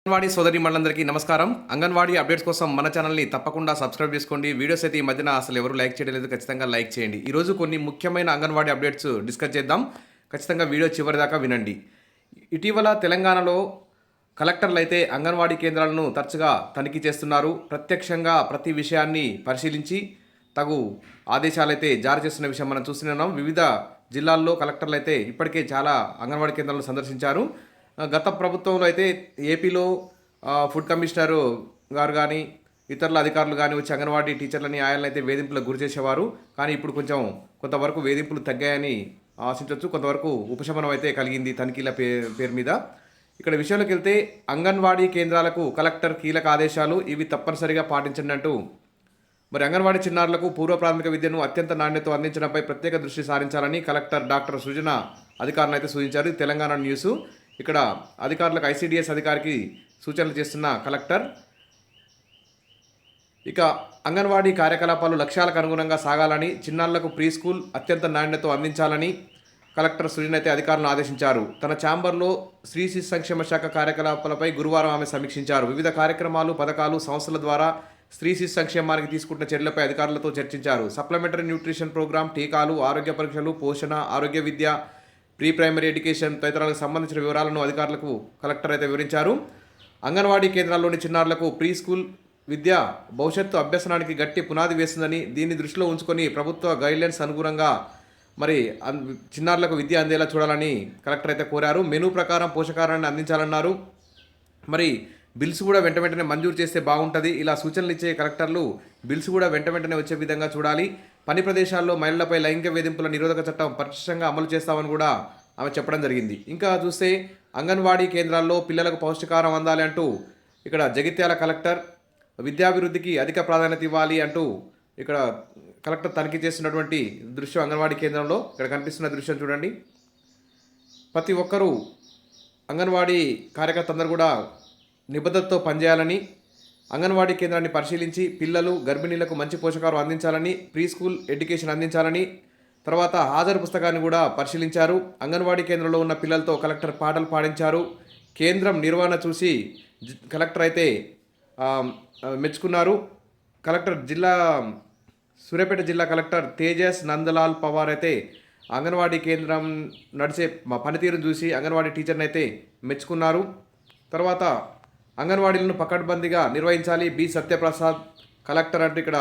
అంగన్వాడీ సోదరి మండలందరికీ నమస్కారం. అంగన్వాడీ అప్డేట్స్ కోసం మన ఛానల్ని తప్పకుండా సబ్స్క్రైబ్ చేసుకోండి. వీడియోస్ అయితే ఈ మధ్యన అసలు ఎవరు లైక్ చేయడం లేదు, ఖచ్చితంగా లైక్ చేయండి. ఈరోజు కొన్ని ముఖ్యమైన అంగన్వాడీ అప్డేట్స్ డిస్కస్ చేద్దాం. ఖచ్చితంగా వీడియో చివరి దాకా వినండి. ఇటీవల తెలంగాణలో కలెక్టర్లు అయితే అంగన్వాడీ కేంద్రాలను తరచుగా తనిఖీ చేస్తున్నారు. ప్రత్యక్షంగా ప్రతి విషయాన్ని పరిశీలించి తగు ఆదేశాలైతే జారీ చేస్తున్న విషయం మనం చూస్తున్నాం. వివిధ జిల్లాల్లో కలెక్టర్లు అయితే ఇప్పటికే చాలా అంగన్వాడీ కేంద్రాలను సందర్శించారు. గత ప్రభుత్వంలో అయితే ఏపీలో ఫుడ్ కమిషనర్ గారు కానీ ఇతరుల అధికారులు కానీ వచ్చి అంగన్వాడీ టీచర్లని ఆయాలను అయితే వేధింపులకు గురి చేసేవారు. కానీ ఇప్పుడు కొంతవరకు వేధింపులు తగ్గాయని ఆశించవచ్చు. కొంతవరకు ఉపశమనం అయితే కలిగింది తనిఖీల పేరు మీద. ఇక్కడ విషయంలోకి వెళ్తే అంగన్వాడీ కేంద్రాలకు కలెక్టర్ కీలక ఆదేశాలు, ఇవి తప్పనిసరిగా పాటించండి అంటూ మరి అంగన్వాడీ చిన్నారులకు పూర్వ ప్రాథమిక విద్యను అత్యంత నాణ్యతతో అందించడంపై ప్రత్యేక దృష్టి సారించాలని కలెక్టర్ డాక్టర్ సృజన అధికారులను అయితే సూచించారు. తెలంగాణ న్యూస్. ఇక్కడ అధికారులకు ఐసీడీఎస్ అధికారికి సూచనలు చేస్తున్న కలెక్టర్. ఇక అంగన్వాడీ కార్యకలాపాలు లక్ష్యాలకు అనుగుణంగా సాగాలని, చిన్నారులకు ప్రీ స్కూల్ అత్యంత నాణ్యతతో అందించాలని కలెక్టర్ సృజన అయితే అధికారులను ఆదేశించారు. తన ఛాంబర్లో స్త్రీ శిశు సంక్షేమ శాఖ కార్యకలాపాలపై గురువారం ఆమె సమీక్షించారు. వివిధ కార్యక్రమాలు, పథకాలు, సంస్థల ద్వారా స్త్రీ శిశు సంక్షేమానికి తీసుకుంటున్న చర్యలపై అధికారులతో చర్చించారు. సప్లిమెంటరీ న్యూట్రిషన్ ప్రోగ్రాం, టీకాలు, ఆరోగ్య పరీక్షలు, పోషణ, ఆరోగ్య విద్య, ప్రీ ప్రైమరీ ఎడ్యుకేషన్ తదితరాలకు సంబంధించిన వివరాలను అధికారులకు కలెక్టర్ అయితే వివరించారు. అంగన్వాడీ కేంద్రాల్లోని చిన్నారులకు ప్రీ స్కూల్ విద్య భవిష్యత్తు అభ్యసనానికి గట్టి పునాది వేస్తుందని, దీన్ని దృష్టిలో ఉంచుకొని ప్రభుత్వ గైడ్లైన్స్ అనుగుణంగా మరి చిన్నారులకు విద్య అందేలా చూడాలని కలెక్టర్ అయితే కోరారు. మెనూ ప్రకారం పోషకాహారాన్ని అందించాలన్నారు. మరి బిల్స్ కూడా వెంటనే మంజూరు చేస్తే బాగుంటుంది. ఇలా సూచనలు ఇచ్చే కలెక్టర్లు బిల్స్ కూడా వెంటనే వచ్చే విధంగా చూడాలి. పని ప్రదేశాల్లో మహిళలపై లైంగిక వేధింపుల నిరోధక చట్టం పటిష్టంగా అమలు చేస్తామని కూడా ఆమె చెప్పడం జరిగింది. ఇంకా చూస్తే అంగన్వాడీ కేంద్రాల్లో పిల్లలకు పౌష్టికాహారం అందాలి అంటూ ఇక్కడ జగిత్యాల కలెక్టర్ విద్యాభివృద్ధికి అధిక ప్రాధాన్యత ఇవ్వాలి అంటూ ఇక్కడ కలెక్టర్ తనిఖీ చేస్తున్నటువంటి దృశ్యం అంగన్వాడీ కేంద్రంలో ఇక్కడ కనిపిస్తున్న దృశ్యం చూడండి. ప్రతి ఒక్కరూ అంగన్వాడీ కార్యకర్త అందరూ కూడా నిబద్ధతతో పనిచేయాలని, అంగన్వాడీ కేంద్రాన్ని పరిశీలించి పిల్లలు, గర్భిణీలకు మంచి పోషకాహారం అందించాలని, ప్రీ స్కూల్ ఎడ్యుకేషన్ అందించాలని, తర్వాత హాజరు పుస్తకాన్ని కూడా పరిశీలించారు. అంగన్వాడీ కేంద్రంలో ఉన్న పిల్లలతో కలెక్టర్ పాటలు పాడించారు. కేంద్రం నిర్వహణ చూసి కలెక్టర్ అయితే మెచ్చుకున్నారు. సూర్యాపేట జిల్లా కలెక్టర్ తేజస్ నందలాల్ పవార్ అయితే అంగన్వాడీ కేంద్రం నడిచే పనితీరును చూసి అంగన్వాడీ టీచర్ని అయితే మెచ్చుకున్నారు. తర్వాత అంగన్వాడీలను పకడ్బందీగా నిర్వహించాలి. బి సత్యప్రసాద్ కలెక్టర్ అంటూ ఇక్కడ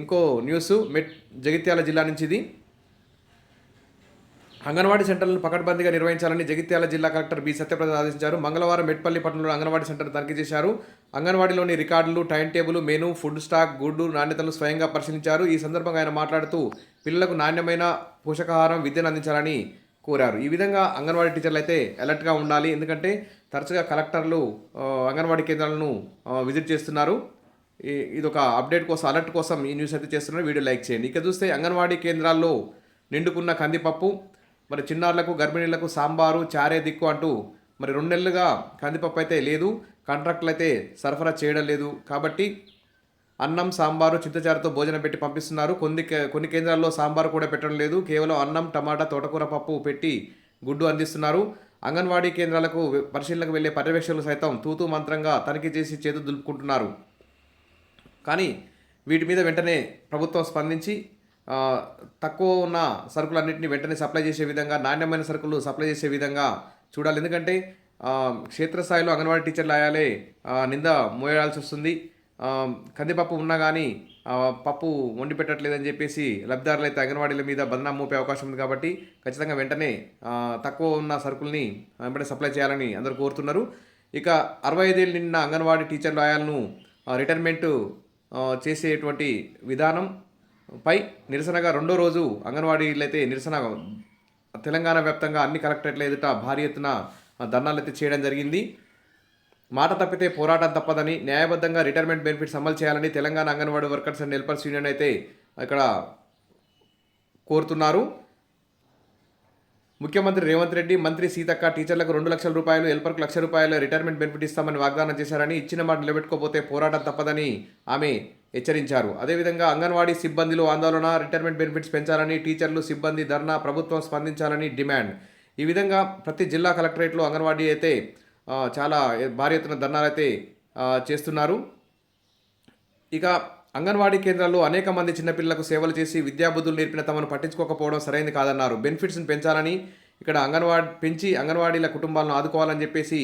ఇంకో న్యూస్ జగిత్యాల జిల్లా నుంచి ఇది. అంగన్వాడీ సెంటర్లను పకడ్బందీగా నిర్వహించాలని జగిత్యాల జిల్లా కలెక్టర్ బి సత్యప్రసాద్ ఆదేశించారు. మంగళవారం మెట్పల్లి పట్టణంలో అంగన్వాడీ సెంటర్ తనిఖీ చేశారు. అంగన్వాడీలోని రికార్డులు, time table, menu, food stock, గుడ్డు నాణ్యతలను స్వయంగా పరిశీలించారు. ఈ సందర్భంగా ఆయన మాట్లాడుతూ పిల్లలకు నాణ్యమైన పోషకాహారం, విద్యను అందించాలని కోరారు. ఈ విధంగా అంగన్వాడీ టీచర్లు అయితే అలర్ట్గా ఉండాలి. ఎందుకంటే తరచుగా కలెక్టర్లు అంగన్వాడీ కేంద్రాలను విజిట్ చేస్తున్నారు. ఇది ఒక అప్డేట్ కోసం, అలర్ట్ కోసం ఈ న్యూస్ అయితే చేస్తున్నారు. వీడియో లైక్ చేయండి. ఇక చూస్తే అంగన్వాడీ కేంద్రాల్లో నిండుకున్న కందిపప్పు, మరి చిన్నారులకు, గర్భిణీలకు సాంబారు, చారే దిక్కు అంటూ మరి 2 నెలలుగా కందిపప్పు అయితే లేదు. కాంట్రాక్టులు అయితే సరఫరా చేయడం లేదు. కాబట్టి అన్నం, సాంబారు, చింతచారుతో భోజనం పెట్టి పంపిస్తున్నారు. కొన్ని కేంద్రాల్లో సాంబారు కూడా పెట్టడం లేదు. కేవలం అన్నం, టమాటా, తోటకూర పప్పు పెట్టి గుడ్డు అందిస్తున్నారు. అంగన్వాడీ కేంద్రాలకు పరిశీలనకు వెళ్లే పర్యవేక్షకులు సైతం తూతూ మంత్రంగా తనిఖీ చేసి చేతులు దులుపుకుంటున్నారు. కానీ వీటి మీద వెంటనే ప్రభుత్వం స్పందించి తక్కువ ఉన్న సరుకులన్నింటినీ వెంటనే సప్లై చేసే విధంగా, నాణ్యమైన సరుకులు సప్లై చేసే విధంగా చూడాలి. ఎందుకంటే క్షేత్రస్థాయిలో అంగన్వాడీ టీచర్లు అయ్యాలే నింద మోయాల్సి వస్తుంది. కందిపప్పు ఉన్నా కానీ పప్పు వండి పెట్టట్లేదని చెప్పేసి లబ్ధిదారులు అయితే అంగన్వాడీల మీద బదనాం మోపే అవకాశం ఉంది. కాబట్టి ఖచ్చితంగా వెంటనే తక్కువ ఉన్న సరుకుల్ని వెంటనే సప్లై చేయాలని అందరూ కోరుతున్నారు. ఇక 65 ఏళ్ళు నిండిన అంగన్వాడీ టీచర్లు ఆయాలను రిటైర్మెంట్ చేసేటువంటి విధానంపై నిరసనగా 2వ రోజు అంగన్వాడీలు అయితే నిరసన తెలంగాణ వ్యాప్తంగా అన్ని కలెక్టరేట్ల ఎదుట భారీ ఎత్తున ధర్నాలు అయితే చేయడం జరిగింది. మాట తప్పితే పోరాటం తప్పదని, న్యాయబద్ధంగా రిటైర్మెంట్ బెనిఫిట్స్ అమలు చేయాలని Telangana anganwadi workers and helpers union అయితే ఇక్కడ కోరుతున్నారు. ముఖ్యమంత్రి రేవంత్ రెడ్డి, మంత్రి సీతక్క టీచర్లకు 2 లక్షల రూపాయలు, హెల్పర్కు 1 లక్ష రూపాయల రిటైర్మెంట్ బెనిఫిట్ ఇస్తామని వాగ్దానం చేశారని, ఇచ్చిన మాట నిలబెట్టుకోకపోతే పోరాటం తప్పదని ఆమె హెచ్చరించారు. అదేవిధంగా అంగన్వాడీ సిబ్బందిలో ఆందోళన, రిటైర్మెంట్ బెనిఫిట్స్ పెంచాలని, టీచర్లు, సిబ్బంది ధర్నా, ప్రభుత్వం స్పందించాలని డిమాండ్. ఈ విధంగా ప్రతి జిల్లా కలెక్టరేట్లో అంగన్వాడీ అయితే చాలా భారీ ఎత్తున ధర్నాలు అయితే చేస్తున్నారు. ఇక అంగన్వాడీ కేంద్రాల్లో అనేక మంది చిన్నపిల్లలకు సేవలు చేసి విద్యాబుద్ధులు నేర్పిన తమను పట్టించుకోకపోవడం సరైనది కాదన్నారు. బెనిఫిట్స్ని పెంచాలని, ఇక్కడ అంగన్వాడీల కుటుంబాలను ఆదుకోవాలని చెప్పేసి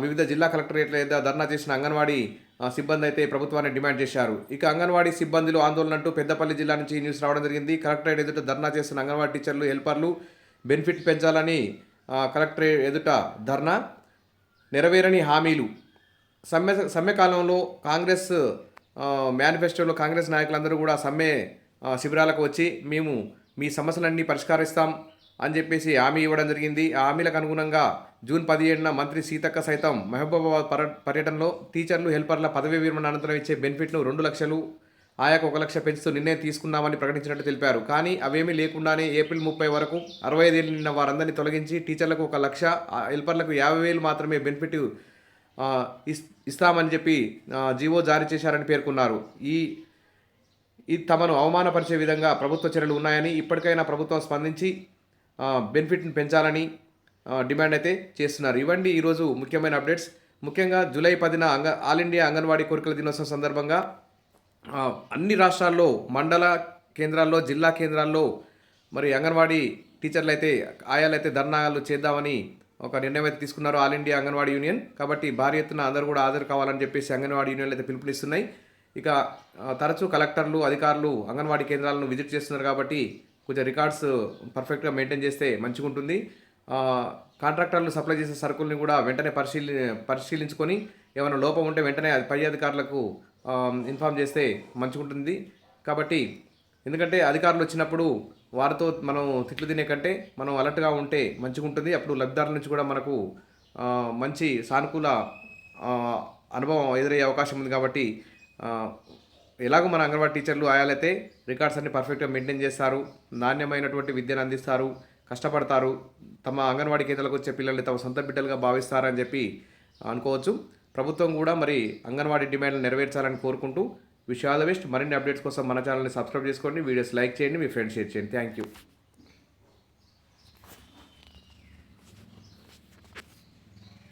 వివిధ జిల్లా కలెక్టరేట్ల వద్ద ధర్నా చేసిన అంగన్వాడీ సిబ్బంది అయితే ప్రభుత్వాన్ని డిమాండ్ చేశారు. ఇక అంగన్వాడీ సిబ్బందిలో ఆందోళన అంటూ పెద్దపల్లి జిల్లా నుంచి న్యూస్ రావడం జరిగింది. కలెక్టరేట్ ఎదుట ధర్నా చేస్తున్న అంగన్వాడీ టీచర్లు, హెల్పర్లు బెనిఫిట్ పెంచాలని కలెక్టరేట్ ఎదుట ధర్నా. నెరవేరని హామీలు. సమ్మెకాలంలో కాంగ్రెస్ మేనిఫెస్టోలో కాంగ్రెస్ నాయకులందరూ కూడా సమ్మె శిబిరాలకు వచ్చి మేము మీ సమస్యలన్నీ పరిష్కరిస్తాం అని చెప్పేసి హామీ ఇవ్వడం జరిగింది. ఆ హామీలకు అనుగుణంగా జూన్ 17న మంత్రి సీతక్క సైతం మహబూబాబాద్ పర్యటనలో టీచర్లు, హెల్పర్ల పదవీ విరమణ అనంతరం ఇచ్చే బెనిఫిట్ను 2 లక్షలు, ఆయాకు 1 లక్ష పెంచుతూ నిర్ణయం తీసుకున్నామని ప్రకటించినట్టు తెలిపారు. కానీ అవేమీ లేకుండానే ఏప్రిల్ 30 వరకు 65 ఏళ్ళు నిన్న వారందరినీ తొలగించి టీచర్లకు 1 లక్ష, హెల్పర్లకు 50,000 మాత్రమే బెనిఫిట్ ఇస్తామని చెప్పి జీవో జారీ చేశారని పేర్కొన్నారు. ఇది తమను అవమానపరిచే విధంగా ప్రభుత్వ చర్యలు ఉన్నాయని, ఇప్పటికైనా ప్రభుత్వం స్పందించి బెనిఫిట్ని పెంచాలని డిమాండ్ అయితే చేస్తున్నారు. ఇవ్వండి ఈరోజు ముఖ్యమైన అప్డేట్స్. ముఖ్యంగా జూలై 10న ఆల్ ఇండియా అంగన్వాడీ కోరికల దినోత్సవం సందర్భంగా అన్ని రాష్ట్రాల్లో మండల కేంద్రాల్లో, జిల్లా కేంద్రాల్లో మరి అంగన్వాడీ టీచర్లు అయితే, ఆయాలు అయితే ధర్నాలు చేద్దామని ఒక నిర్ణయం అయితే తీసుకున్నారు ఆల్ ఇండియా అంగన్వాడీ యూనియన్. కాబట్టి భారీ ఎత్తున అందరూ కూడా హాజరు కావాలని చెప్పేసి అంగన్వాడీ యూనియన్లు అయితే పిలుపునిస్తున్నాయి. ఇక తరచూ కలెక్టర్లు, అధికారులు అంగన్వాడీ కేంద్రాలను విజిట్ చేస్తున్నారు కాబట్టి కొంచెం రికార్డ్స్ పర్ఫెక్ట్గా మెయింటైన్ చేస్తే మంచిగా ఉంటుంది. కాంట్రాక్టర్లు సప్లై చేసే సరుకుల్ని కూడా వెంటనే పరిశీలించుకొని ఏమైనా లోపం ఉంటే వెంటనే పై అధికారులకు ఇన్ఫామ్ చేస్తే మంచిగా ఉంటుంది. కాబట్టి ఎందుకంటే అధికారులు వచ్చినప్పుడు వారితో మనం తిట్లు తినే కంటే మనం అలర్ట్గా ఉంటే మంచిగా ఉంటుంది. అప్పుడు లబ్ధిదారుల నుంచి కూడా మనకు మంచి సానుకూల అనుభవం ఎదురయ్యే అవకాశం ఉంది. కాబట్టి ఎలాగో మన అంగన్వాడీ టీచర్లు, ఆయాలైతే రికార్డ్స్ అన్ని పర్ఫెక్ట్గా మెయింటైన్ చేస్తారు, నాణ్యమైనటువంటి విద్యను అందిస్తారు, కష్టపడతారు, తమ అంగన్వాడీ కేంద్రాలకు వచ్చే పిల్లల్ని తమ సొంత బిడ్డలుగా భావిస్తారని చెప్పి అనుకోవచ్చు. ప్రభుత్వం కూడా మరి అంగన్వాడీ డిమాండ్లు నెరవేర్చాలని కోరుకుంటూ విష్ ఆల్ ద బెస్ట్. మరిన్ని అప్డేట్స్ కోసం మన ఛానల్ని సబ్స్క్రైబ్ చేసుకోండి, వీడియోస్ లైక్ చేయండి, మీ ఫ్రెండ్స్ షేర్ చేయండి. Thank you.